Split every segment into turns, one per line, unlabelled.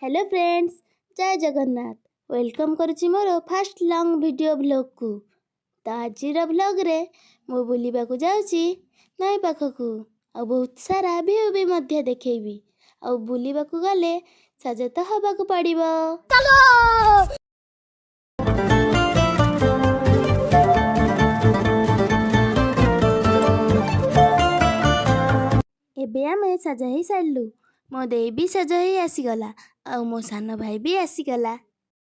Hello friends, जय Jagannath. Welcome करुच्ची मोर fast long video blog को। तो आज ब्लॉग रे मु बुलिबा को जाउची नई पाखकू आ बहुत सारा व्यू भी मध्य देखैबी। आ बुलिबा को गले सज तो हबा को पड़िबो। चलो एबे आमे सजा ही सारलु। मो देई भी सजा ही आसीगला आ मो सान भाई भी आसीगला।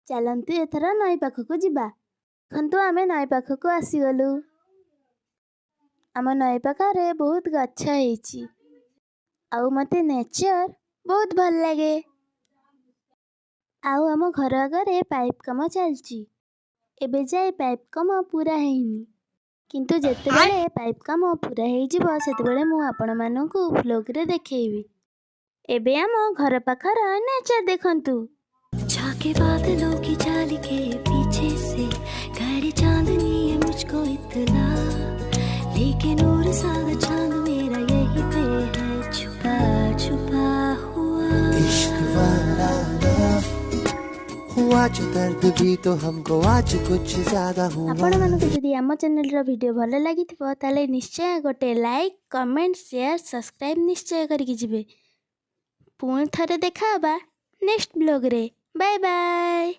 चलंतु एथर नई पाखकू जिबा। खंतु आमे नई पाखकू आसीगलु। आम नई पाखरे बहुत गच्छ हेची आउ मते नेचर बहुत भल लागे। आउ आम घर आगरे पाइप काम चलची। एबे जाए पाइप काम पूरा हेइनी, किंतु जेतेबेले पाइप काम पूरा हेइ जिवो सेतेबेले मु आपण मानकू व्लॉग रे देखैबी। एबे आम घर पाखर नेचर देखंतु।
झाके बादलों की जाली के पीछे से गहरी चांदनी है मुझको इतना, लेकिन नूर सादा चांद मेरा यही पे है छुपा छुपा हुआ। इश्क वाला लव हुआ जो दर्द भी तो हमको आज कुछ ज्यादा हुआ।
आपण मानकू जदि आम चैनल रो वीडियो भल लागिथिबो ताले निश्चय गोटे लाइक कमेंट शेयर सब्सक्राइब निश्चय करिकि जिवे। पुणी थरे देखा नेक्स्ट ब्लॉग रे। Bye bye.